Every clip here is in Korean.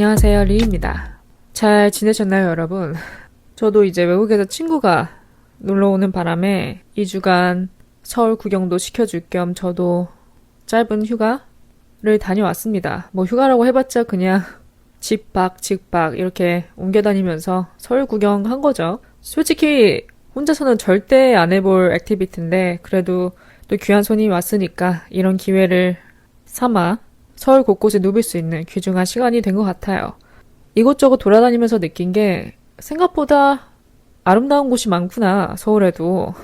안녕하세요, 리입니다. 잘 지내셨나요, 여러분? 저도 이제 외국에서 친구가 놀러 오는 바람에 2주간 서울 구경도 시켜줄 겸 저도 짧은 휴가를 다녀왔습니다. 뭐 휴가라고 해봤자 그냥 집 밖, 집 밖 이렇게 옮겨 다니면서 서울 구경한 거죠. 솔직히 혼자서는 절대 안 해볼 액티비티인데 그래도 또 귀한 손님이 왔으니까 이런 기회를 삼아 서울 곳곳에 누빌 수 있는 귀중한 시간이 된 것 같아요. 이곳저곳 돌아다니면서 느낀 게 생각보다 아름다운 곳이 많구나, 서울에도.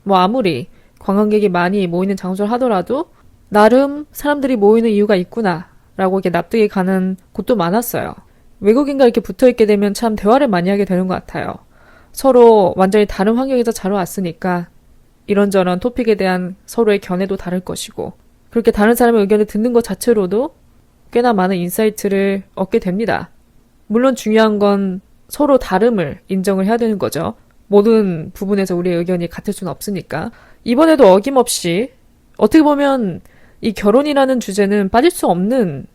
뭐 아무리 관광객이 많이 모이는 장소를 하더라도 나름 사람들이 모이는 이유가 있구나 라고 이렇게 납득이 가는 곳도 많았어요. 외국인과 이렇게 붙어있게 되면 참 대화를 많이 하게 되는 것 같아요. 서로 완전히 다른 환경에서 자러 왔으니까 이런저런 토픽에 대한 서로의 견해도 다를 것이고 그렇게 다른 사람의 의견을 듣는 것 자체로도 꽤나 많은 인사이트를 얻게 됩니다. 물론 중요한 건 서로 다름을 인정을 해야 되는 거죠. 모든 부분에서 우리의 의견이 같을 수는 없으니까. 이번에도 어김없이 어떻게 보면 이 결혼이라는 주제는 빠질 수 없는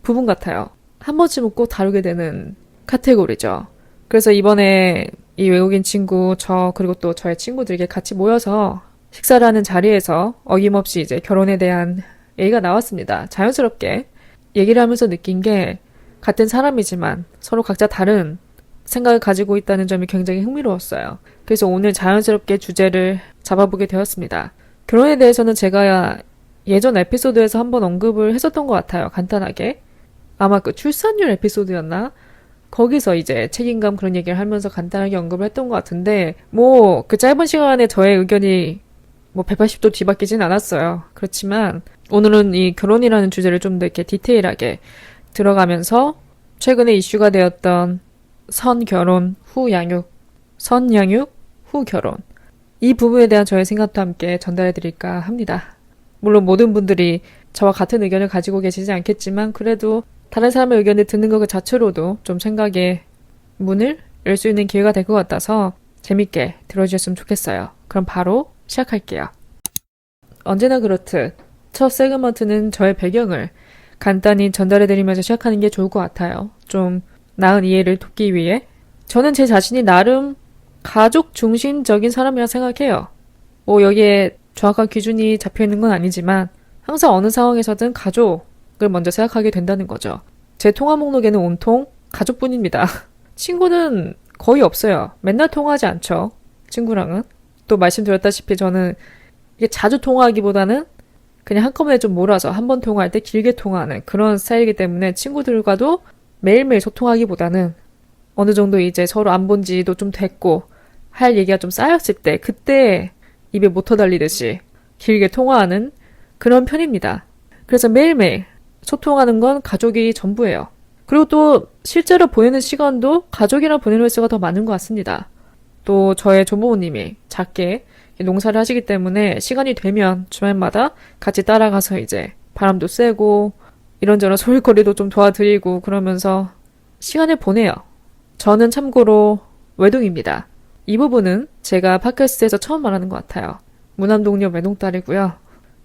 부분 같아요. 한 번쯤은 꼭 다루게 되는 카테고리죠. 그래서 이번에 이 외국인 친구, 저 그리고 또 저의 친구들에게 같이 모여서 식사를 하는 자리에서 어김없이 이제 결혼에 대한 얘기가 나왔습니다. 자연스럽게 얘기를 하면서 느낀 게 같은 사람이지만 서로 각자 다른 생각을 가지고 있다는 점이 굉장히 흥미로웠어요. 그래서 오늘 자연스럽게 주제를 잡아보게 되었습니다. 결혼에 대해서는 제가 예전 에피소드에서 한번 언급을 했었던 것 같아요. 간단하게. 아마 그 출산율 에피소드였나? 거기서 이제 책임감 그런 얘기를 하면서 간단하게 언급을 했던 것 같은데 뭐 그 짧은 시간에 저의 의견이 뭐 180도 뒤바뀌진 않았어요. 그렇지만 오늘은 이 결혼이라는 주제를 좀 더 이렇게 디테일하게 들어가면서 최근에 이슈가 되었던 선결혼 후 양육, 선양육 후 결혼 이 부분에 대한 저의 생각도 함께 전달해 드릴까 합니다. 물론 모든 분들이 저와 같은 의견을 가지고 계시지 않겠지만 그래도 다른 사람의 의견을 듣는 것 자체로도 좀 생각의 문을 열 수 있는 기회가 될 것 같아서 재밌게 들어주셨으면 좋겠어요. 그럼 바로 시작할게요. 언제나 그렇듯 첫 세그먼트는 저의 배경을 간단히 전달해드리면서 시작하는 게 좋을 것 같아요. 좀 나은 이해를 돕기 위해. 저는 제 자신이 나름 가족 중심적인 사람이라 생각해요. 뭐 여기에 정확한 기준이 잡혀있는 건 아니지만 항상 어느 상황에서든 가족을 먼저 생각하게 된다는 거죠. 제 통화 목록에는 온통 가족뿐입니다. 친구는 거의 없어요. 맨날 통화하지 않죠. 친구랑은. 또 말씀드렸다시피 저는 이게 자주 통화하기보다는 그냥 한꺼번에 좀 몰아서 한 번 통화할 때 길게 통화하는 그런 스타일이기 때문에 친구들과도 매일매일 소통하기보다는 어느 정도 이제 서로 안 본 지도 좀 됐고 할 얘기가 좀 쌓였을 때 그때 입에 모터 달리듯이 길게 통화하는 그런 편입니다. 그래서 매일매일 소통하는 건 가족이 전부예요. 그리고 또 실제로 보내는 시간도 가족이랑 보내는 횟수가 더 많은 것 같습니다. 또 저의 조부모님이 작게 농사를 하시기 때문에 시간이 되면 주말마다 같이 따라가서 이제 바람도 쐬고 이런저런 소일거리도 좀 도와드리고 그러면서 시간을 보내요. 저는 참고로 외동입니다. 이 부분은 제가 팟캐스트에서 처음 말하는 것 같아요. 무남동녀 외동딸이고요.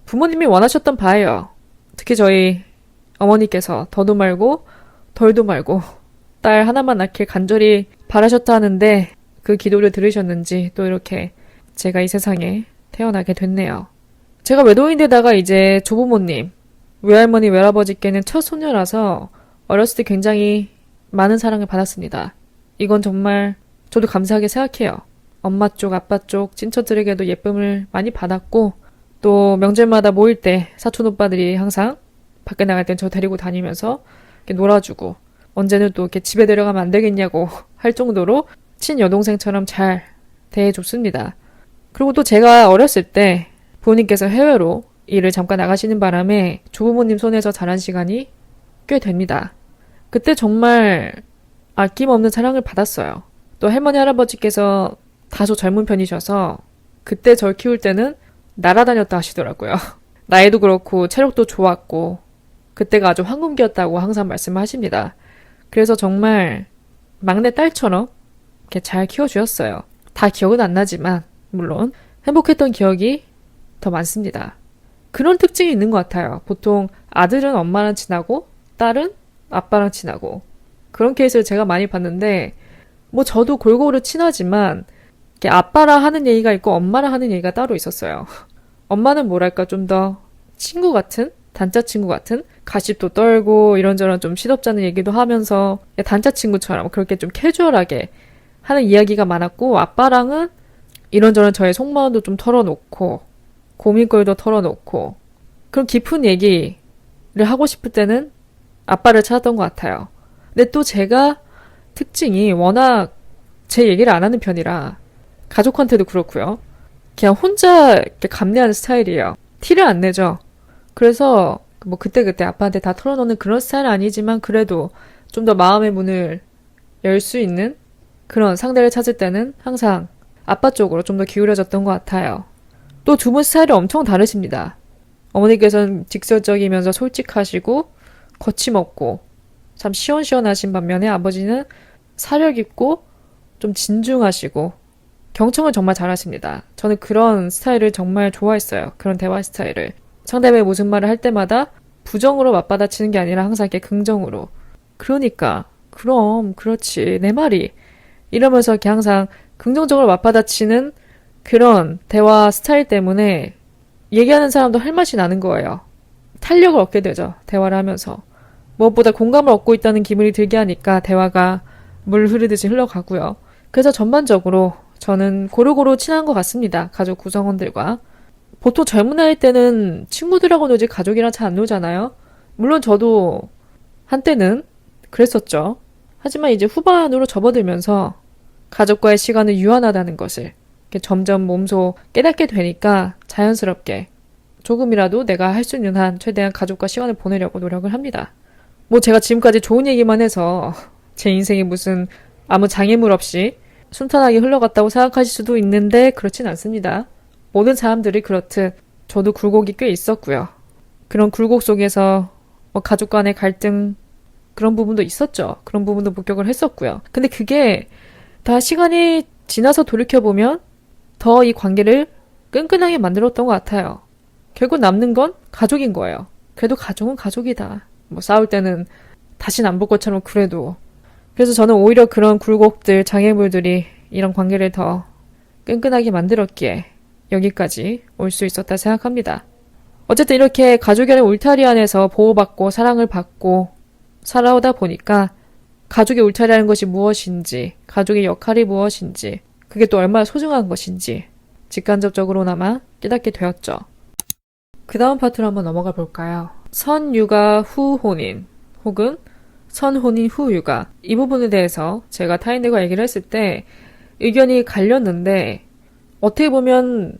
부모님이 원하셨던 바예요. 특히 저희 어머니께서 더도 말고 덜도 말고 딸 하나만 낳길 간절히 바라셨다 하는데 그 기도를 들으셨는지 또 이렇게 제가 이 세상에 태어나게 됐네요. 제가 외동인데다가 이제 조부모님, 외할머니, 외할아버지께는 첫 손녀라서 어렸을 때 굉장히 많은 사랑을 받았습니다. 이건 정말 저도 감사하게 생각해요. 엄마 쪽, 아빠 쪽 친척들에게도 예쁨을 많이 받았고 또 명절마다 모일 때 사촌 오빠들이 항상 밖에 나갈 땐 저 데리고 다니면서 이렇게 놀아주고 언제는 또 이렇게 집에 데려가면 안 되겠냐고 할 정도로 친여동생처럼 잘 대해줬습니다. 그리고 또 제가 어렸을 때 부모님께서 해외로 일을 잠깐 나가시는 바람에 조부모님 손에서 자란 시간이 꽤 됩니다. 그때 정말 아낌없는 사랑을 받았어요. 또 할머니 할아버지께서 다소 젊은 편이셔서 그때 절 키울 때는 날아다녔다 하시더라고요. 나이도 그렇고 체력도 좋았고 그때가 아주 황금기였다고 항상 말씀하십니다. 그래서 정말 막내 딸처럼 이렇게 잘 키워주셨어요. 다 기억은 안 나지만 물론 행복했던 기억이 더 많습니다. 그런 특징이 있는 것 같아요. 보통 아들은 엄마랑 친하고 딸은 아빠랑 친하고 그런 케이스를 제가 많이 봤는데, 뭐 저도 골고루 친하지만, 이렇게 아빠랑 하는 얘기가 있고 엄마랑 하는 얘기가 따로 있었어요. 엄마는 뭐랄까 좀 더 친구 같은? 단짝 친구 같은? 가십도 떨고 이런저런 좀 시덥잖은 얘기도 하면서 단짝 친구처럼 그렇게 좀 캐주얼하게 하는 이야기가 많았고, 아빠랑은 이런저런 저의 속마음도 좀 털어놓고 고민거리도 털어놓고 그런 깊은 얘기를 하고 싶을 때는 아빠를 찾았던 것 같아요. 근데 또 제가 특징이 워낙 제 얘기를 안 하는 편이라 가족한테도 그렇고요. 그냥 혼자 이렇게 감내하는 스타일이에요. 티를 안 내죠. 그래서 뭐 그때그때 아빠한테 다 털어놓는 그런 스타일은 아니지만 그래도 좀 더 마음의 문을 열 수 있는 그런 상대를 찾을 때는 항상 아빠 쪽으로 좀 더 기울여졌던 것 같아요. 또 두 분 스타일이 엄청 다르십니다. 어머니께서는 직설적이면서 솔직하시고 거침없고 참 시원시원하신 반면에 아버지는 사려 깊고 좀 진중하시고 경청을 정말 잘하십니다. 저는 그런 스타일을 정말 좋아했어요. 그런 대화 스타일을. 상대방이 무슨 말을 할 때마다 부정으로 맞받아치는 게 아니라 항상 이렇게 긍정으로. 그러니까 그럼 그렇지 내 말이 이러면서 이렇게 항상 긍정적으로 맞받아치는 그런 대화 스타일 때문에 얘기하는 사람도 할 맛이 나는 거예요. 탄력을 얻게 되죠. 대화를 하면서. 무엇보다 공감을 얻고 있다는 기분이 들게 하니까 대화가 물 흐르듯이 흘러가고요. 그래서 전반적으로 저는 고루고루 친한 것 같습니다. 가족 구성원들과. 보통 젊은 나이 때는 친구들하고 놀지 가족이랑 잘 안 놀잖아요. 물론 저도 한때는 그랬었죠. 하지만 이제 후반으로 접어들면서 가족과의 시간을 유한하다는 것을 점점 몸소 깨닫게 되니까 자연스럽게 조금이라도 내가 할 수 있는 한 최대한 가족과 시간을 보내려고 노력을 합니다. 뭐 제가 지금까지 좋은 얘기만 해서 제 인생이 무슨 아무 장애물 없이 순탄하게 흘러갔다고 생각하실 수도 있는데 그렇진 않습니다. 모든 사람들이 그렇듯 저도 굴곡이 꽤 있었고요. 그런 굴곡 속에서 뭐 가족 간의 갈등 그런 부분도 있었죠. 그런 부분도 목격을 했었고요. 근데 그게 다 시간이 지나서 돌이켜보면 더 이 관계를 끈끈하게 만들었던 것 같아요. 결국 남는 건 가족인 거예요. 그래도 가족은 가족이다. 뭐 싸울 때는 다신 안 볼 것처럼 그래도. 그래서 저는 오히려 그런 굴곡들, 장애물들이 이런 관계를 더 끈끈하게 만들었기에 여기까지 올 수 있었다 생각합니다. 어쨌든 이렇게 가족의 울타리 안에서 보호받고 사랑을 받고 살아오다 보니까 가족의 울타리라는 것이 무엇인지, 가족의 역할이 무엇인지, 그게 또 얼마나 소중한 것인지 직간접적으로나마 깨닫게 되었죠. 그 다음 파트로 한번 넘어가 볼까요? 선육아 후 혼인 혹은 선혼인 후 육아, 이 부분에 대해서 제가 타인들과 얘기를 했을 때 의견이 갈렸는데 어떻게 보면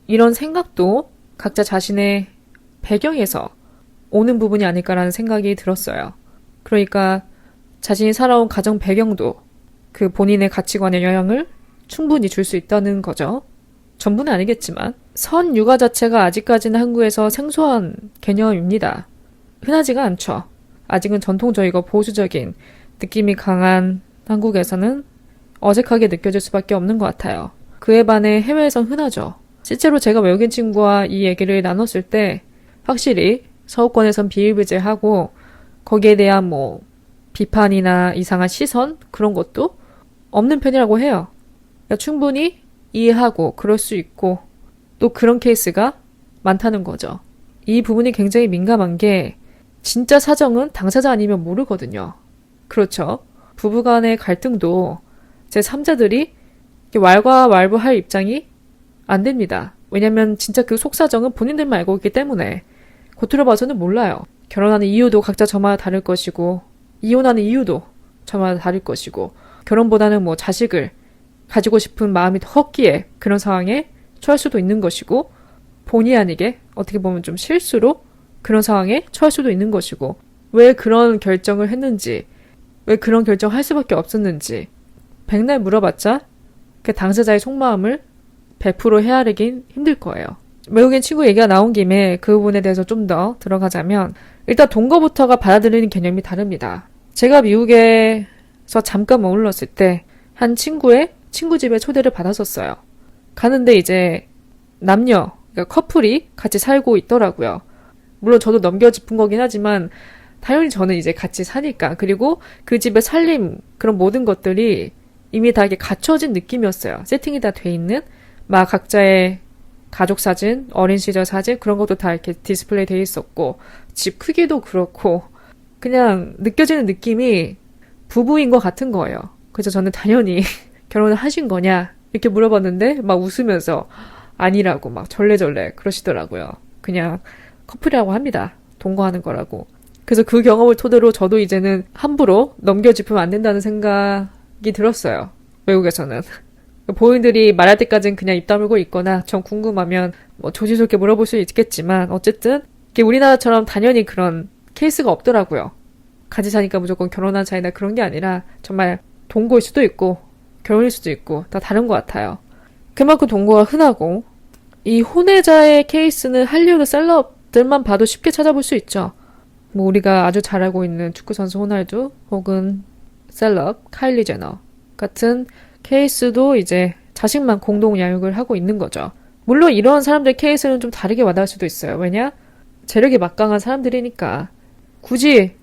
이런 생각도 각자 자신의 배경에서 오는 부분이 아닐까라는 생각이 들었어요. 그러니까 자신이 살아온 가정 배경도 그 본인의 가치관에 영향을 충분히 줄 수 있다는 거죠. 전부는 아니겠지만 선육아 자체가 아직까지는 한국에서 생소한 개념입니다. 흔하지가 않죠. 아직은 전통적이고 보수적인 느낌이 강한 한국에서는 어색하게 느껴질 수밖에 없는 것 같아요. 그에 반해 해외에선 흔하죠. 실제로 제가 외국인 친구와 이 얘기를 나눴을 때 확실히 서구권에선 비일비재하고 거기에 대한 뭐 비판이나 이상한 시선 그런 것도 없는 편이라고 해요. 그러니까 충분히 이해하고 그럴 수 있고 또 그런 케이스가 많다는 거죠. 이 부분이 굉장히 민감한 게 진짜 사정은 당사자 아니면 모르거든요. 그렇죠. 부부간의 갈등도 제3자들이 왈가왈부할 입장이 안 됩니다. 왜냐면 진짜 그 속사정은 본인들만 알고 있기 때문에 겉으로 봐서는 몰라요. 결혼하는 이유도 각자 저마다 다를 것이고 이혼하는 이유도 저마다 다를 것이고 결혼보다는 뭐 자식을 가지고 싶은 마음이 더 컸기에 그런 상황에 처할 수도 있는 것이고 본의 아니게 어떻게 보면 좀 실수로 그런 상황에 처할 수도 있는 것이고 왜 그런 결정을 했는지 왜 그런 결정을 할 수밖에 없었는지 백날 물어봤자 그 당사자의 속마음을 100% 헤아리긴 힘들 거예요. 외국인 친구 얘기가 나온 김에 그 부분에 대해서 좀 더 들어가자면 일단 동거부터가 받아들이는 개념이 다릅니다. 제가 미국에서 잠깐 머물렀을 때 한 친구의 친구 집에 초대를 받았었어요. 가는데 이제 남녀, 그러니까 커플이 같이 살고 있더라고요. 물론 저도 넘겨짚은 거긴 하지만 당연히 저는 이제 같이 사니까. 그리고 그 집의 살림, 그런 모든 것들이 이미 다 이게 갖춰진 느낌이었어요. 세팅이 다 돼 있는, 막 각자의 가족 사진, 어린 시절 사진, 그런 것도 다 이렇게 디스플레이 돼 있었고, 집 크기도 그렇고, 그냥 느껴지는 느낌이 부부인 것 같은 거예요. 그래서 저는 당연히 결혼을 하신 거냐? 이렇게 물어봤는데, 막 웃으면서 아니라고 막 절레절레 그러시더라고요. 그냥 커플이라고 합니다. 동거하는 거라고. 그래서 그 경험을 토대로 저도 이제는 함부로 넘겨짚으면 안 된다는 생각이 들었어요. 외국에서는. 본인들이 말할 때까지는 그냥 입 다물고 있거나 전 궁금하면 뭐 조심스럽게 물어볼 수 있겠지만 어쨌든 이게 우리나라처럼 당연히 그런 케이스가 없더라고요. 같이 사니까 무조건 결혼한 사이나 그런 게 아니라 정말 동거일 수도 있고 결혼일 수도 있고 다 다른 것 같아요. 그만큼 동거가 흔하고 이 혼외자의 케이스는 할리우드 셀럽들만 봐도 쉽게 찾아볼 수 있죠. 뭐 우리가 아주 잘 알고 있는 축구선수 호날두 혹은 셀럽 카일리 제너 같은 케이스도 이제 자식만 공동 양육을 하고 있는 거죠. 물론 이런 사람들 케이스는 좀 다르게 와닿을 수도 있어요. 왜냐? 재력이 막강한 사람들이니까 굳이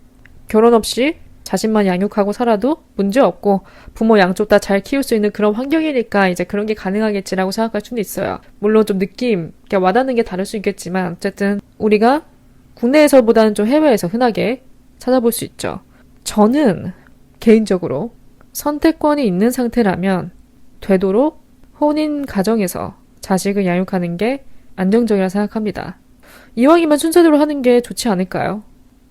결혼 없이 자신만 양육하고 살아도 문제없고 부모 양쪽 다 잘 키울 수 있는 그런 환경이니까 이제 그런 게 가능하겠지라고 생각할 수는 있어요. 물론 좀 느낌, 와닿는 게 다를 수 있겠지만 어쨌든 우리가 국내에서보다는 좀 해외에서 흔하게 찾아볼 수 있죠. 저는 개인적으로 선택권이 있는 상태라면 되도록 혼인 가정에서 자식을 양육하는 게 안정적이라 생각합니다. 이왕이면 순서대로 하는 게 좋지 않을까요?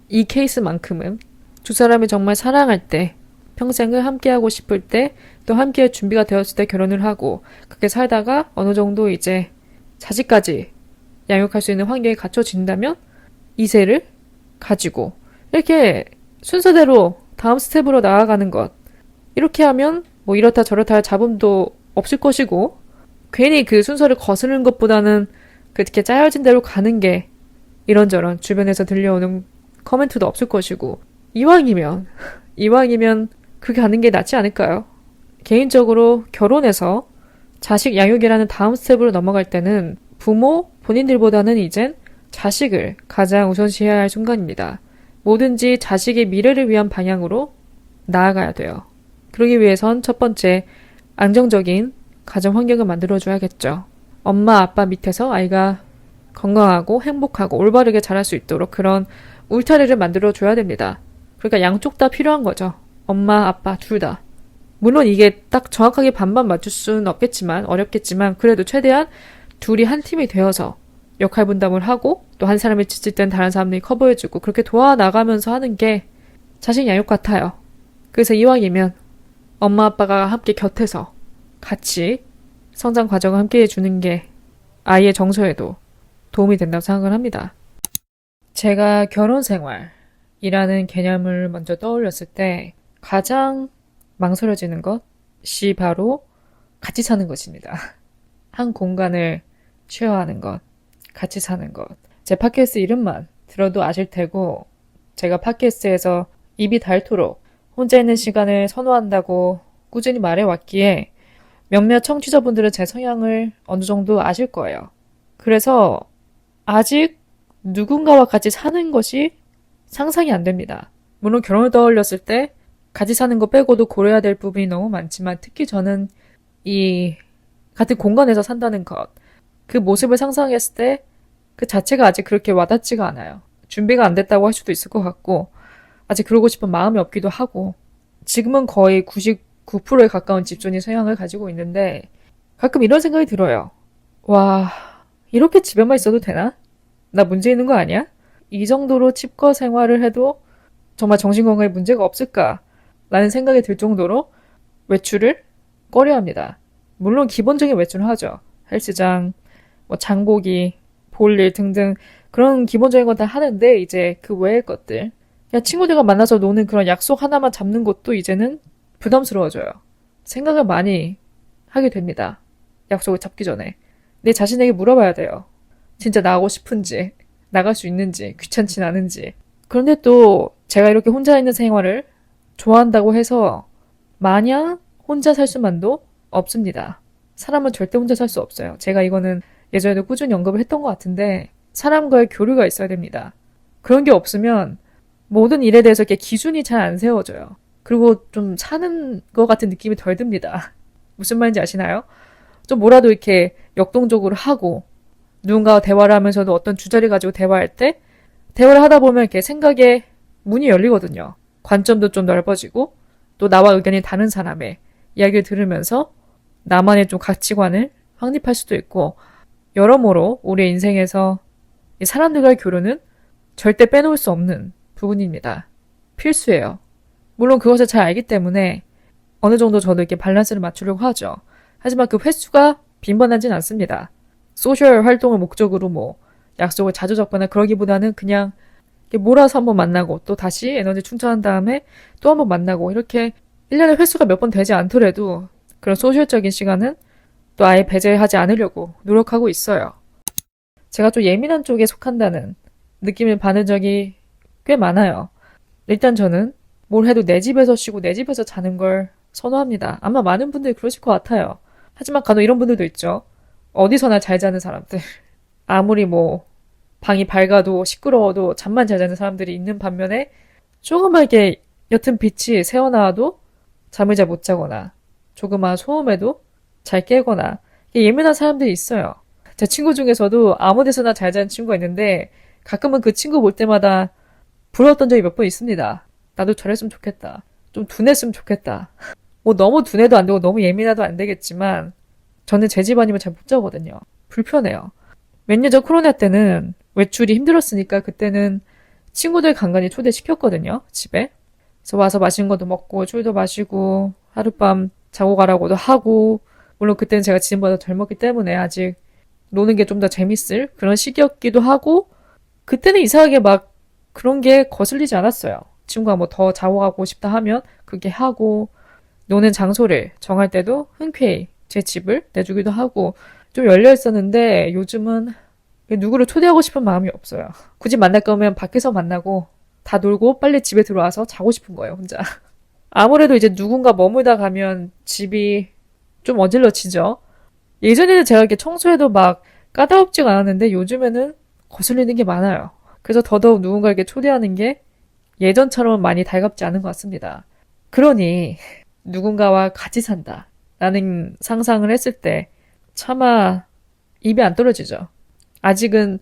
이 케이스만큼은 두 사람이 정말 사랑할 때, 평생을 함께하고 싶을 때, 또 함께할 준비가 되었을 때 결혼을 하고 그렇게 살다가 어느 정도 이제 자식까지 양육할 수 있는 환경이 갖춰진다면 2세를 가지고 이렇게 순서대로 다음 스텝으로 나아가는 것. 이렇게 하면 뭐 이렇다 저렇다 할 잡음도 없을 것이고 괜히 그 순서를 거스르는 것보다는 그렇게 짜여진 대로 가는 게 이런저런 주변에서 들려오는 커멘트도 없을 것이고 이왕이면 그렇게 하는 게 낫지 않을까요? 개인적으로 결혼해서 자식 양육이라는 다음 스텝으로 넘어갈 때는 부모 본인들보다는 이젠 자식을 가장 우선시해야 할 순간입니다. 뭐든지 자식의 미래를 위한 방향으로 나아가야 돼요. 그러기 위해선 첫 번째 안정적인 가정 환경을 만들어줘야겠죠. 엄마 아빠 밑에서 아이가 건강하고 행복하고 올바르게 자랄 수 있도록 그런 울타리를 만들어줘야 됩니다. 그러니까 양쪽 다 필요한 거죠. 엄마 아빠 둘 다. 물론 이게 딱 정확하게 반반 맞출 수는 없겠지만 어렵겠지만 그래도 최대한 둘이 한 팀이 되어서 역할 분담을 하고 또 한 사람이 지칠 땐 다른 사람들이 커버해주고 그렇게 도와나가면서 하는 게 자식 양육 같아요. 그래서 이왕이면 엄마 아빠가 함께 곁에서 같이 성장 과정을 함께 해주는 게 아이의 정서에도 도움이 된다고 생각을 합니다. 제가 결혼 생활이라는 개념을 먼저 떠올렸을 때 가장 망설여지는 것이 바로 같이 사는 것입니다. 한 공간을 쉐어하는 것, 같이 사는 것. 제 팟캐스트 이름만 들어도 아실 테고 제가 팟캐스트에서 입이 닳도록 혼자 있는 시간을 선호한다고 꾸준히 말해왔기에 몇몇 청취자분들은 제 성향을 어느 정도 아실 거예요. 그래서 아직 누군가와 같이 사는 것이 상상이 안 됩니다. 물론 결혼을 떠올렸을 때 같이 사는 거 빼고도 고려해야 될 부분이 너무 많지만 특히 저는 이 같은 공간에서 산다는 것, 그 모습을 상상했을 때 그 자체가 아직 그렇게 와닿지가 않아요. 준비가 안 됐다고 할 수도 있을 것 같고 아직 그러고 싶은 마음이 없기도 하고 지금은 거의 99%에 가까운 집순이 성향을 가지고 있는데 가끔 이런 생각이 들어요. 와, 이렇게 집에만 있어도 되나? 나 문제 있는 거 아니야? 이 정도로 집거 생활을 해도 정말 정신건강에 문제가 없을까? 라는 생각이 들 정도로 외출을 꺼려합니다. 물론 기본적인 외출은 하죠. 헬스장, 뭐 장보기, 볼일 등등 그런 기본적인 건 다 하는데 이제 그 외의 것들 그냥 친구들과 만나서 노는 그런 약속 하나만 잡는 것도 이제는 부담스러워져요. 생각을 많이 하게 됩니다. 약속을 잡기 전에. 내 자신에게 물어봐야 돼요. 진짜 나가고 싶은지, 나갈 수 있는지, 귀찮진 않은지. 그런데 또 제가 이렇게 혼자 있는 생활을 좋아한다고 해서 마냥 혼자 살 수만도 없습니다. 사람은 절대 혼자 살 수 없어요. 제가 이거는 예전에도 꾸준히 언급을 했던 것 같은데 사람과의 교류가 있어야 됩니다. 그런 게 없으면 모든 일에 대해서 이렇게 기준이 잘 안 세워져요. 그리고 좀 사는 것 같은 느낌이 덜 듭니다. 무슨 말인지 아시나요? 좀 뭐라도 이렇게 역동적으로 하고 누군가와 대화를 하면서도 어떤 주제를 가지고 대화할 때 대화를 하다 보면 이렇게 생각의 문이 열리거든요. 관점도 좀 넓어지고 또 나와 의견이 다른 사람의 이야기를 들으면서 나만의 좀 가치관을 확립할 수도 있고 여러모로 우리 인생에서 이 사람들과의 교류는 절대 빼놓을 수 없는 부분입니다. 필수예요. 물론 그것을 잘 알기 때문에 어느 정도 저도 이렇게 밸런스를 맞추려고 하죠. 하지만 그 횟수가 빈번하진 않습니다. 소셜 활동을 목적으로 뭐 약속을 자주 잡거나 그러기보다는 그냥 몰아서 한번 만나고 또 다시 에너지 충전한 다음에 또 한번 만나고 이렇게 1년에 횟수가 몇 번 되지 않더라도 그런 소셜적인 시간은 또 아예 배제하지 않으려고 노력하고 있어요. 제가 좀 예민한 쪽에 속한다는 느낌을 받은 적이 꽤 많아요. 일단 저는 뭘 해도 내 집에서 쉬고 내 집에서 자는 걸 선호합니다. 아마 많은 분들이 그러실 것 같아요. 하지만 간혹 이런 분들도 있죠. 어디서나 잘 자는 사람들. 아무리 뭐 방이 밝아도 시끄러워도 잠만 잘 자는 사람들이 있는 반면에 조금만 이렇게 옅은 빛이 새어나와도 잠을 잘 못 자거나 조그마한 소음에도 잘 깨거나 예민한 사람들이 있어요. 제 친구 중에서도 아무 데서나 잘 자는 친구가 있는데 가끔은 그 친구 볼 때마다 부러웠던 적이 몇 번 있습니다. 나도 저랬으면 좋겠다. 좀 둔했으면 좋겠다. 뭐 너무 둔해도 안 되고 너무 예민해도 안 되겠지만 저는 제 집 아니면 잘 못 자거든요. 불편해요. 몇 년 전 코로나 때는 외출이 힘들었으니까 그때는 친구들 간간히 초대시켰거든요. 집에. 그래서 와서 맛있는 것도 먹고 술도 마시고 하룻밤 자고 가라고도 하고 물론 그때는 제가 지금보다 젊었기 때문에 아직 노는 게 좀 더 재밌을 그런 시기였기도 하고 그때는 이상하게 막 그런 게 거슬리지 않았어요. 친구가 뭐 더 자고 가고 싶다 하면 그렇게 하고 노는 장소를 정할 때도 흔쾌히 제 집을 내주기도 하고 좀 열려 있었는데 요즘은 누구를 초대하고 싶은 마음이 없어요. 굳이 만날 거면 밖에서 만나고 다 놀고 빨리 집에 들어와서 자고 싶은 거예요, 혼자. 아무래도 이제 누군가 머물다 가면 집이 좀 어질러지죠. 예전에는 제가 이렇게 청소해도 막 까다롭지가 않았는데 요즘에는 거슬리는 게 많아요. 그래서 더더욱 누군가에게 초대하는 게 예전처럼 많이 달갑지 않은 것 같습니다. 그러니 누군가와 같이 산다 라는 상상을 했을 때 차마 입이 안 떨어지죠. 아직은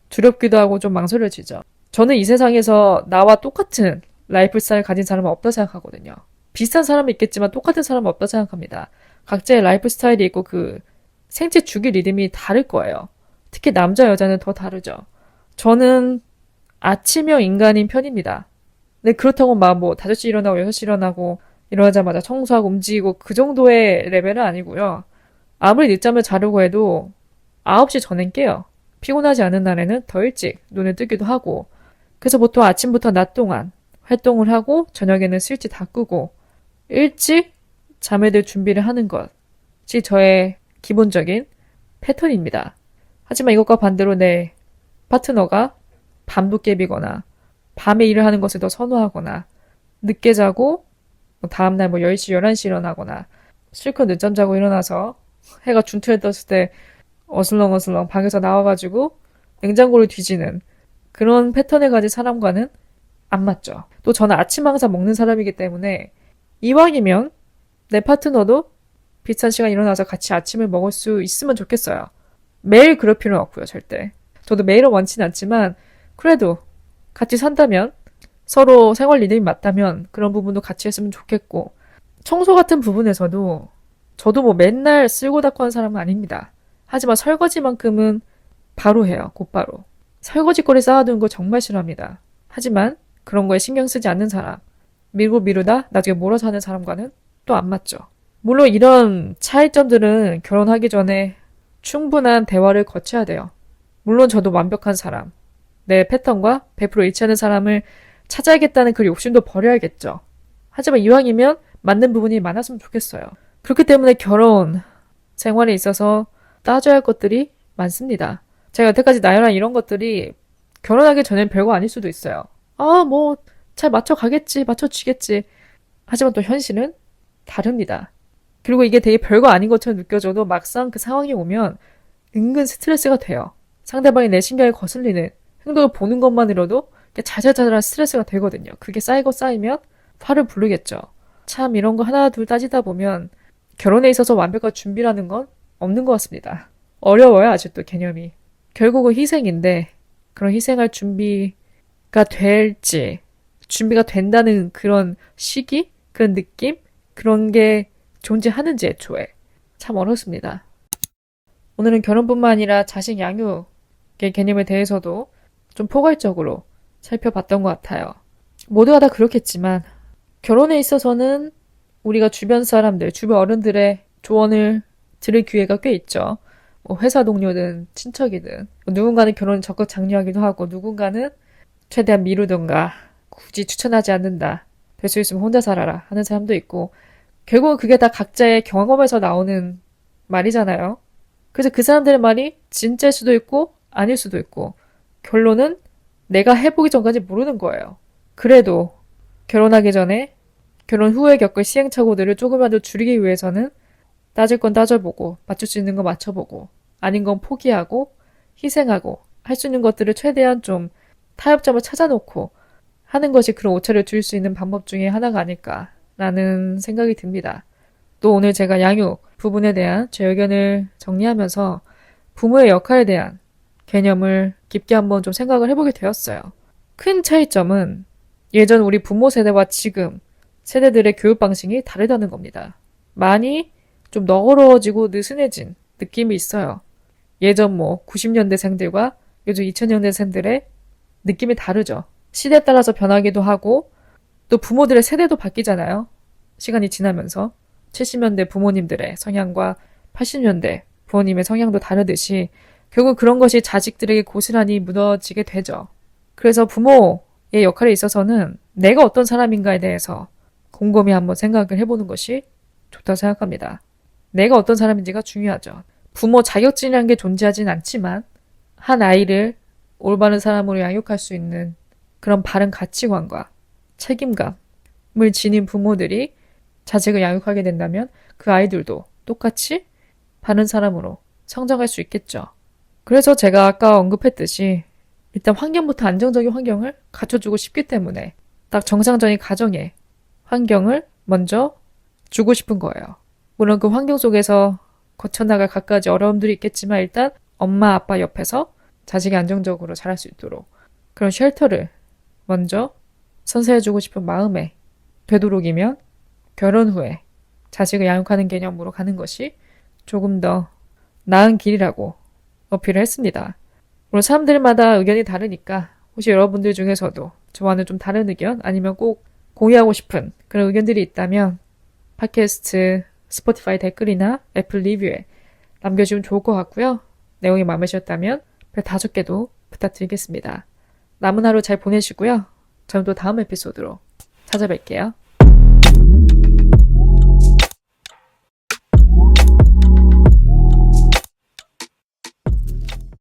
두렵기도 하고 좀 망설여지죠. 저는 이 세상에서 나와 똑같은 라이프 스타일 가진 사람은 없다 생각하거든요. 비슷한 사람은 있겠지만 똑같은 사람은 없다 생각합니다. 각자의 라이프 스타일이 있고 그 생체 주기 리듬이 다를 거예요. 특히 남자 여자는 더 다르죠. 저는 아침형 인간인 편입니다. 근데 그렇다고 막 뭐 5시 일어나고 6시 일어나고 일어나자마자 청소하고 움직이고 그 정도의 레벨은 아니고요. 아무리 늦잠을 자려고 해도 9시 전엔 깨요. 피곤하지 않은 날에는 더 일찍 눈을 뜨기도 하고 그래서 보통 아침부터 낮 동안 활동을 하고 저녁에는 스위치 다 끄고 일찍 잠에 들 준비를 하는 것이 저의 기본적인 패턴입니다. 하지만 이것과 반대로 내 파트너가 밤도깨비거나 밤에 일을 하는 것을 더 선호하거나 늦게 자고 다음날 뭐 10시, 11시 일어나거나 실컷 늦잠 자고 일어나서 해가 중천에 떴을 때 어슬렁어슬렁 방에서 나와가지고 냉장고를 뒤지는 그런 패턴을 가진 사람과는 안 맞죠. 또 저는 아침 항상 먹는 사람이기 때문에 이왕이면 내 파트너도 비슷한 시간에 일어나서 같이 아침을 먹을 수 있으면 좋겠어요. 매일 그럴 필요는 없고요, 절대. 저도 매일은 원치는 않지만 그래도 같이 산다면 서로 생활 리듬이 맞다면 그런 부분도 같이 했으면 좋겠고 청소 같은 부분에서도 저도 뭐 맨날 쓸고 닦고 하는 사람은 아닙니다. 하지만 설거지만큼은 바로 해요, 곧바로. 설거지거리 쌓아두는 거 정말 싫어합니다. 하지만 그런 거에 신경 쓰지 않는 사람, 밀고 미루다 나중에 몰아서 하는 사람과는 또 안 맞죠. 물론 이런 차이점들은 결혼하기 전에 충분한 대화를 거쳐야 돼요. 물론 저도 완벽한 사람, 내 패턴과 100% 일치하는 사람을 찾아야겠다는 그 욕심도 버려야겠죠. 하지만 이왕이면 맞는 부분이 많았으면 좋겠어요. 그렇기 때문에 결혼 생활에 있어서 따져야 할 것들이 많습니다. 제가 여태까지 나열한 이런 것들이 결혼하기 전엔 별거 아닐 수도 있어요. 뭐 잘 맞춰가겠지, 맞춰지겠지. 하지만 또 현실은 다릅니다. 그리고 이게 되게 별거 아닌 것처럼 느껴져도 막상 그 상황이 오면 은근 스트레스가 돼요. 상대방이 내 신경에 거슬리는 행동을 보는 것만으로도 자잘자잘한 스트레스가 되거든요. 그게 쌓이고 쌓이면 화를 부르겠죠. 참 이런 거 하나 둘 따지다 보면 결혼에 있어서 완벽한 준비라는 건 없는 것 같습니다. 어려워요, 아직도 개념이. 결국은 희생인데 그런 희생할 준비가 될지, 준비가 된다는 그런 시기, 그런 느낌, 그런 게 존재하는지 애초에 참 어렵습니다. 오늘은 결혼뿐만 아니라 자식 양육의 개념에 대해서도 좀 포괄적으로 살펴봤던 것 같아요. 모두가 다 그렇겠지만 결혼에 있어서는 우리가 주변 사람들, 주변 어른들의 조언을 들을 기회가 꽤 있죠. 뭐 회사 동료든 친척이든 누군가는 결혼을 적극 장려하기도 하고 누군가는 최대한 미루든가 굳이 추천하지 않는다. 될 수 있으면 혼자 살아라 하는 사람도 있고 결국은 그게 다 각자의 경험에서 나오는 말이잖아요. 그래서 그 사람들의 말이 진짜일 수도 있고 아닐 수도 있고 결론은 내가 해보기 전까지 모르는 거예요. 그래도 결혼하기 전에 결혼 후에 겪을 시행착오들을 조금이라도 줄이기 위해서는 따질 건 따져보고 맞출 수 있는 거 맞춰보고 아닌 건 포기하고 희생하고 할 수 있는 것들을 최대한 좀 타협점을 찾아놓고 하는 것이 그런 오차를 줄일 수 있는 방법 중에 하나가 아닐까라는 생각이 듭니다. 또 오늘 제가 양육 부분에 대한 제 의견을 정리하면서 부모의 역할에 대한 개념을 깊게 한번 좀 생각을 해보게 되었어요. 큰 차이점은 예전 우리 부모 세대와 지금 세대들의 교육 방식이 다르다는 겁니다. 많이 좀 너그러워지고 느슨해진 느낌이 있어요. 예전 90년대생들과 요즘 2000년대생들의 느낌이 다르죠. 시대에 따라서 변하기도 하고 또 부모들의 세대도 바뀌잖아요. 시간이 지나면서 70년대 부모님들의 성향과 80년대 부모님의 성향도 다르듯이 결국 그런 것이 자식들에게 고스란히 묻어지게 되죠. 그래서 부모의 역할에 있어서는 내가 어떤 사람인가에 대해서 곰곰이 한번 생각을 해보는 것이 좋다고 생각합니다. 내가 어떤 사람인지가 중요하죠. 부모 자격증이라는 게 존재하진 않지만 한 아이를 올바른 사람으로 양육할 수 있는 그런 바른 가치관과 책임감을 지닌 부모들이 자식을 양육하게 된다면 그 아이들도 똑같이 바른 사람으로 성장할 수 있겠죠. 그래서 제가 아까 언급했듯이 일단 환경부터 안정적인 환경을 갖춰주고 싶기 때문에 딱 정상적인 가정의 환경을 먼저 주고 싶은 거예요. 물론 그 환경 속에서 거쳐나갈 갖가지 어려움들이 있겠지만 일단 엄마 아빠 옆에서 자식이 안정적으로 자랄 수 있도록 그런 쉘터를 먼저 선사해주고 싶은 마음에 되도록이면 결혼 후에 자식을 양육하는 개념으로 가는 것이 조금 더 나은 길이라고 어필을 했습니다. 물론 사람들마다 의견이 다르니까 혹시 여러분들 중에서도 저와는 좀 다른 의견 아니면 꼭 공유하고 싶은 그런 의견들이 있다면 팟캐스트 스포티파이 댓글이나 애플 리뷰에 남겨주면 좋을 것 같고요. 내용이 마음에 드셨다면 별 5개도 부탁드리겠습니다. 남은 하루 잘 보내시고요. 저는 또 다음 에피소드로 찾아뵐게요.